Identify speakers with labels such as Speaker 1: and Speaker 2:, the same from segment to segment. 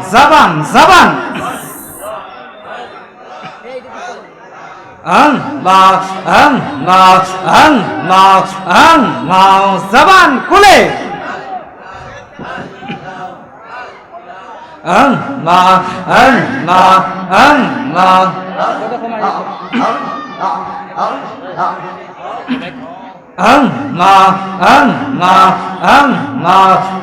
Speaker 1: জবান জবান জবান খুলে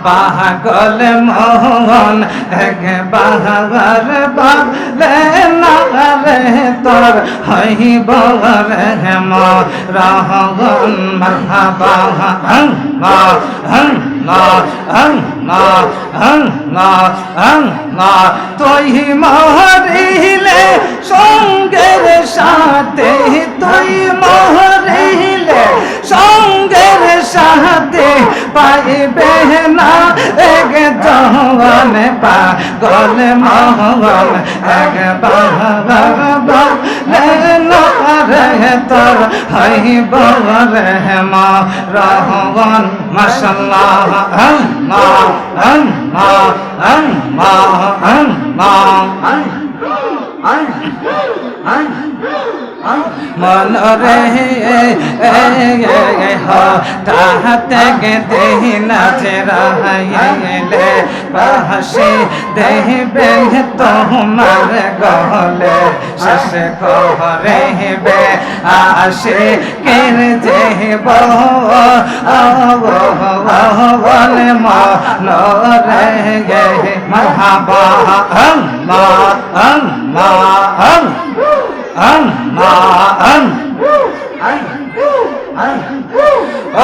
Speaker 1: পাগল মোহন একবার বলে না রে তোর হইব রে মরহন মারহাবা তুই মরিলে সঙ্গের সাথে তুই মরিলে সঙ্গের সাথে পাইবে না এক জওয়ান পাগল মোহন একবার বলে না রে তোর হইব রে মরহন মাশাআল্লাহ মন রে হঠাতে দেহি নাচে পাশে দেহবে তোমার গলে শেষ করিবে আসে কেন যেব বলে মন রে মারহাবা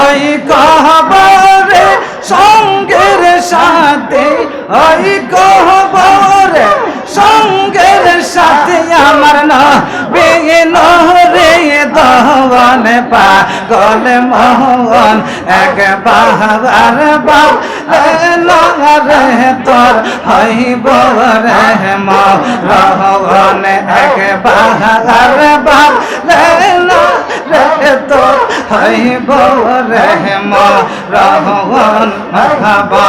Speaker 1: ওই কহবরে সঙ্গের সাথে ওই কহবরে সঙ্গের সাথে আমার না বেগেন রে দহন পাগল মোহন একবার রে তোর হইব রে মরহন একবার রে তোর হইব রে মরহন মারহাবা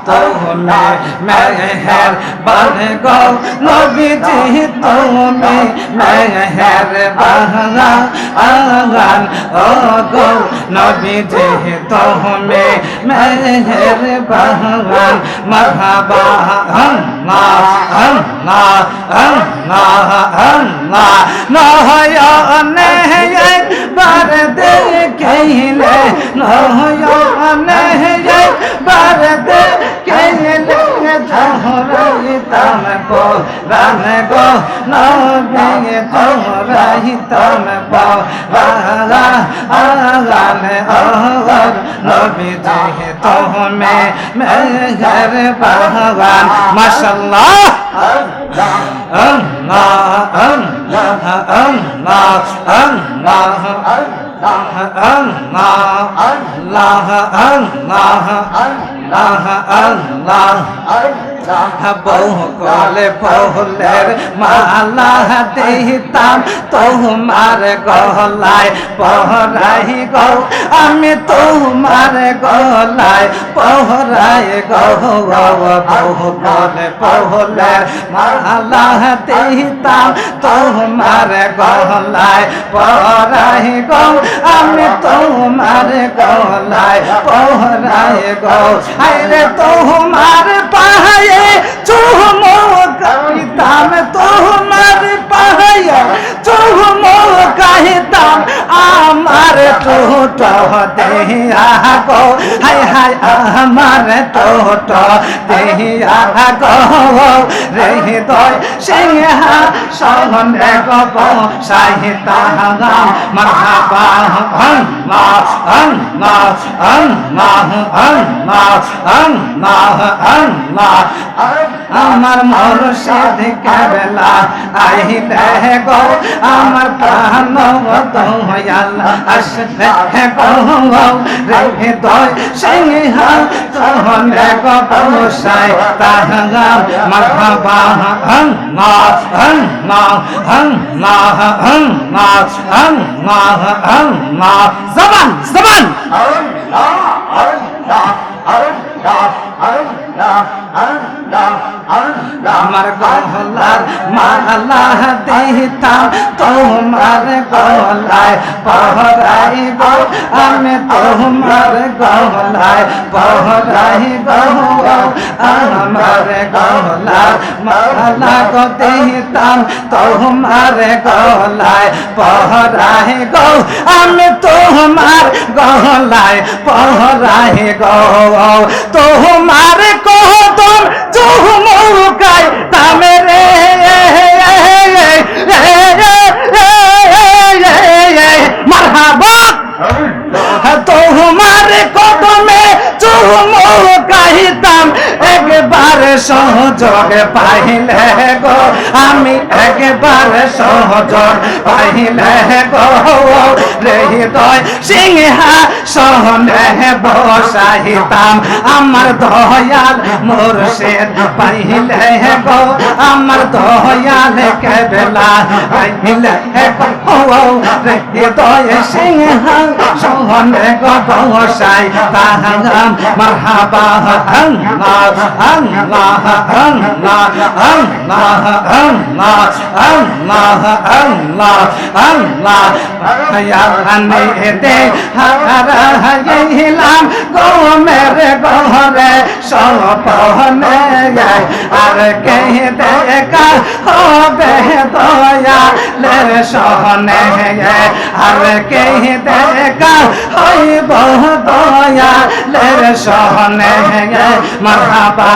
Speaker 1: তুমি মেহের বান গো নবীজি তুমি মেহের বান ও গো নবীজি তুমি মেহের বান মারহাবা নহয়নে একবার দেখিলে নহয়নে একবার দেখিলে ঝহরাইতাম গো রান গো নবী ঝহরাইতাম রান নবীজি তুমি মেহের বান মাশাআল্লাহ বহুকলে ফুলের মালা দিতাম তোমার গলায় পহরাই গো আমি তোমার গলায় পহরাই গো বহুকলে ফুলের মালা দিতাম তোমার গলায় পহরাই গো আমি তোমার গলায় পহরাই গো আরে তোমার পায়ে চুমকাইতাম তোমার পায়ে চুমকাইতাম আমার টোট দেহিয়া গো হায় হায় আমার টোট দেহিয়া গো রে হৃদয় সিংহা সহনে গো সাহিতা মারহাবা আমার মুর্শিদ কেবলা আইলে গো আমার প্রাণ দয়াল আসলে গো হৃদয় সিংহাসনে গো বসায় তাহার মারহাবা আল্লাহ আল্লাহ আল্লাহ আল্লাহ আল্লাহ আল্লাহ জবান জবান আমার গলার মালা দিতাম তোমার গলায় পহরাই গো আমি তোমার গলায় পহরাই গো আমার গলার মালা গো দিতাম তোমার গলায় পহরাই গো আমি তোমার গলায় পহরাই গো তোমার কদম চুমুকাই তামে রে মারহাবা তোমার কদমে চুমুকাইতাম একবার সহযোগ পাইলে গো আমি একবার সহযোগ পাইলে গো হৃদয় সিংহাসনে বসাইতাম আমার দয়াল মুর্শিদ পাইলে গো আমার দয়াল কেবলা পাইলে গো হৃদয় সিংহাসনে গো বসাইতাম মারহাবা আল্লাহ আল্লাহ আল্লাহ আল্লাহ আল্লাহ আল্লাহ আল্লাহ আল্লাহ হায়াতে হারাইলাম গো মেরে ঘরে সপনে আর কে দেখা হবে দয়ালের সহনে আর কে দেখা হইব দয়ালের সহনে মারহাবা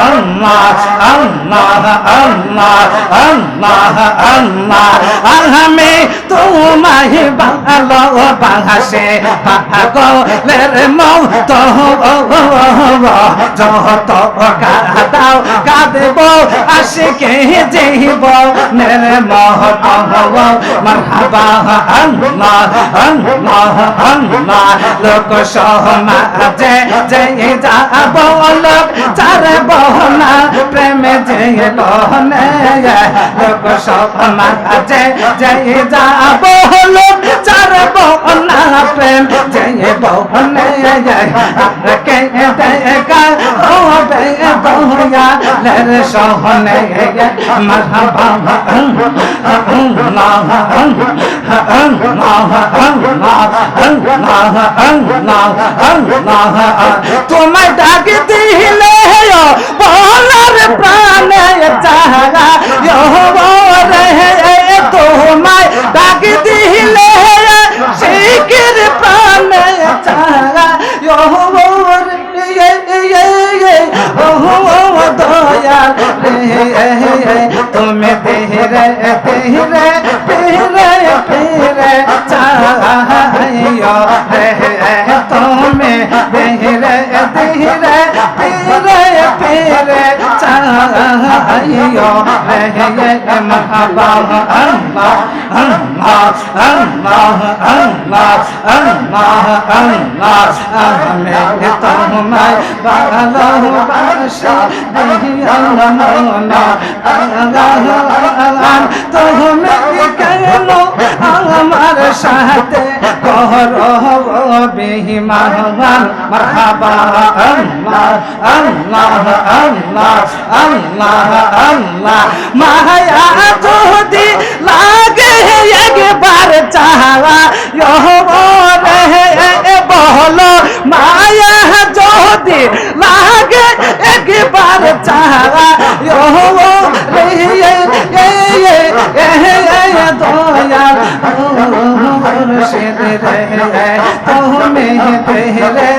Speaker 1: আল্লাহ আল্লাহ আল্লাহ আল্লাহ আল্লাহ আমি তোমায় ভালোবাসে পাগলের মত যত কাঁদাও কাঁদব আশিকে জীব নের মহত মারহাবা আল্লাহ আল্লাহ আল্লাহ লোক সমাজে যে যাব লোক চার বহনা প্রেমে যে বহনে লোক সমাজে যে যাব লোক চার বহনা প্রেম যে বহনে কে দেখা হবে দয়ালের সহনে মারহাবা আল্লাহ আল্লাহ আল্লাহ আল্লাহ আল্লাহ তোমায় ডাক দিলে বলার প্রাণে চাহা রে তোমায় ডাক দিলে শিখির প্রাণে চাহা দয়াল রে তুমি তেরে তেরে তেরে তেরে চাহিও রে তুমি তেরে তেরে তেরে তেরে চাহিও রে মারহাবা আল্লাহ আল্লাহ আল্লাহ আল্লাহ আল্লাহ আল্লাহ আমি তোমায় ভালোবাসি তুমি কেন আমার সাথে করো বেঈমান মারহাবা আল্লাহ আল্লাহ আল্লাহ আল্লাহ আল্লাহ মায়া যদি লাগে একবার চাওয়া রে বলো মায়া যদি লাগে একবার চাওয়া দয়াল মুর্শিদ রে তুমি তেরে